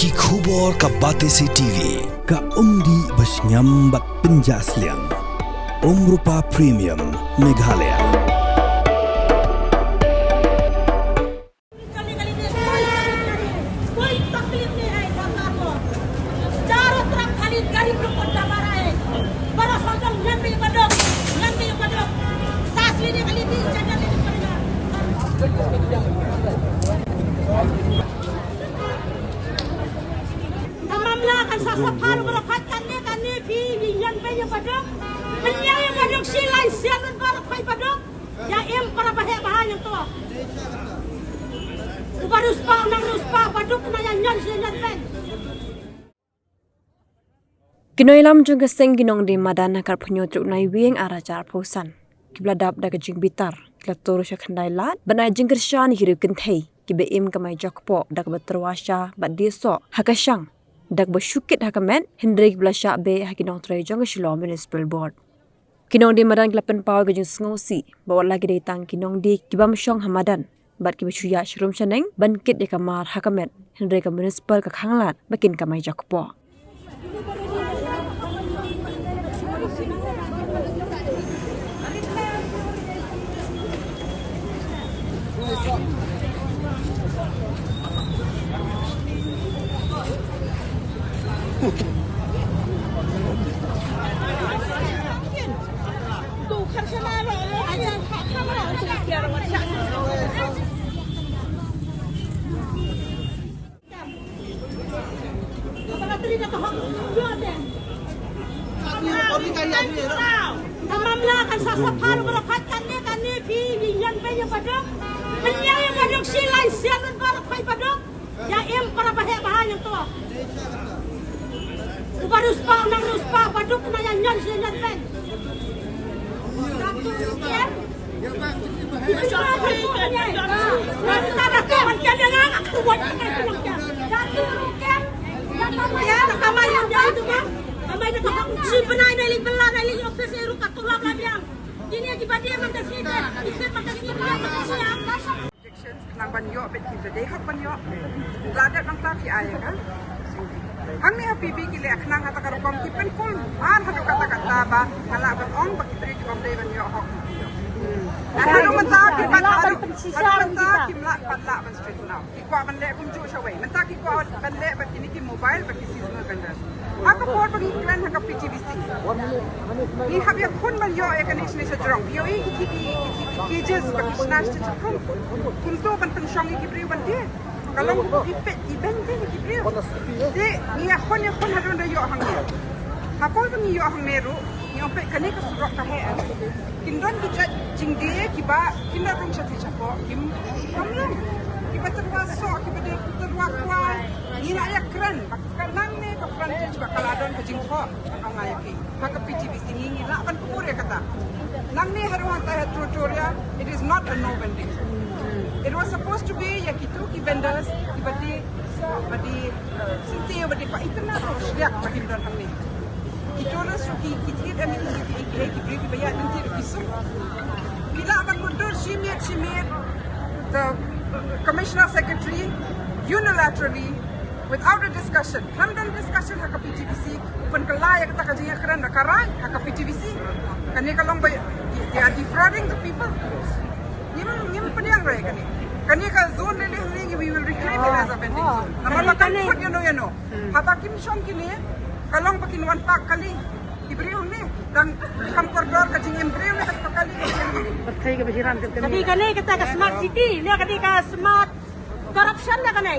Ki khubor ka Batesi TV. Ka umdi basnyam bak penjaslian. Rupa Premium Meghalaya. Sasapan berapatan ni kan ni pi yang banyak pada penyang yang pada silai siaran barakai pada ya em para bahaya bahaya tu ubaruspa nang ruspa pada kena yang siaran ben Kinoilam jung keseng ginong di madana kar punyo truk nai wieng arajar posan kibladap da kajing bitar kilator sya khandai lat banai jing kershan hiru kenthei kibe im kamai jakpo dak beterwasha bad deso hakashang dak besyukit hakamen Hendrik Blasha be hakinong tray jong Shillong Municipal Board. Kinong di madan klapen pau gajing sengosi bawa lagi datang kinong di kibam syong hamadan bat kibechuya shrum chaneng bankit de kamar hakamen Hendrik Municipal ka khanglat bakin kamai jakpo. Mamlakan sasapan berapatan ni kan ni pi yang banyak pada penyang yang pada silai siaran barakai pada ya em para bahaya bahaya tu ubaruspa nang ruspa pada kena yang siaran ben si benai nalik belah nalik ofis eru katulam labiang ini akibat dia makasih ikut makasih nang banyo bet kita deh hak banyo ladat nang tapi ayah kan hang ni happy bi kile akhnang hata karokom kipen kul an hadu kata ba hala ba ong ba kitri kom deh banyo hok hadu mentah ki hadu mentah ki mla patla ban street now ikwa ban le kum ju shawai mentah ki kwa ban le ba kini ki mobile ba ki seasonal vendors aku port bagi klan hak PTVC ni hab ya khun ban yo ekanish ni sa jrong yo i ki cages bagi snash ta chakun kunto ban pensyong ki priu ban dia kalau ipet ibeng dia ki priu de ni khun hadon da yo hang ni hapol ban yo hang meru ni ope kani ka surok ka he kindon ki chat jingde ki ba kinda rong chat chapo kim kamlang ki ba terwa so ki ba de terwa kwa ni na ya kran kanang ne ka kran ba kaladon ka jingko ka ngayaki ka PTVC ni la ban pure kata nang ni haruan ta tutorial it is not a no vending it was supposed to be yakitu ki vendors ki badi so badi sinti badi pa itna yak bagi don hamni kitona suki kitir ami ki brief bayar nanti kisu bila akan mundur shimit the commissioner secretary unilaterally without a discussion hamdan discussion hak PTVC pun kelai kata kajian keren nakarai hak PTVC kani kalong they are defrauding the people nim peniang rai kani ka zone le ring we will reclaim it as a vending zone namala kan put you know habakim shong kini kalong pakin wan pak kali ibriu ni dan kam koridor ka jing ibriu ni tak kali berkai ke basiran kadi kani kita ke smart city dia kadi ka smart corruption na kanay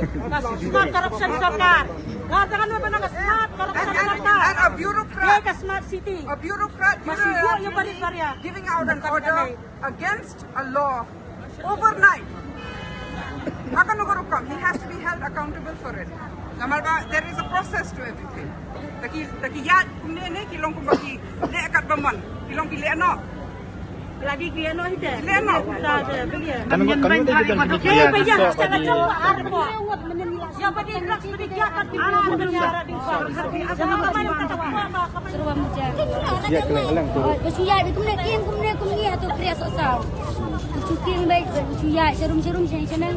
smart corruption sarkar ngatakan mo ba na smart corruption sarkar and a bureaucrat ka smart city a bureaucrat masigo yung balik barya giving out an order against a law overnight he has to be held accountable for it there is a process to everything taki ya ne kilong kumbagi le kat bamon kilong ki le no lagi dia no ide leno Kan bayar jangan coba arbo ya badi rak badi ya kat di negara di jangan kemarin kata apa seruan menjaga ya keleng tu bersuya itu kumne atau kriya sosau cuking baik bersuya serum-serum sana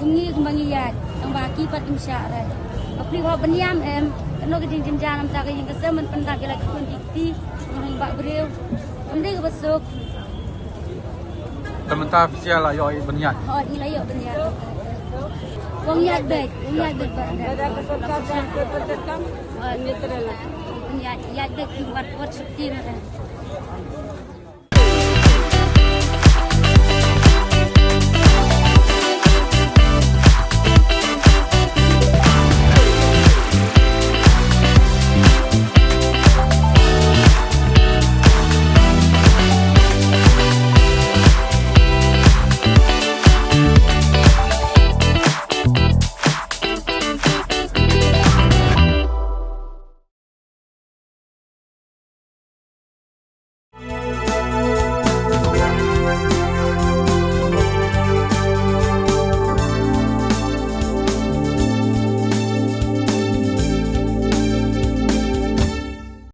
kumngi kumbangi ya yang baki pat insya Allah Beli hok beniam kena ke jenjang tak ke yang kesemen pentak ke lagi pun dikti orang bak beriu. Kemudian ke besok. Sementara ofisial lah yoi berniat. Oh, ini lah yuk beniam. Wong niat baik pada. Ada kesukaan kepentingan. Ini terlalu. Niat baik buat seperti mana.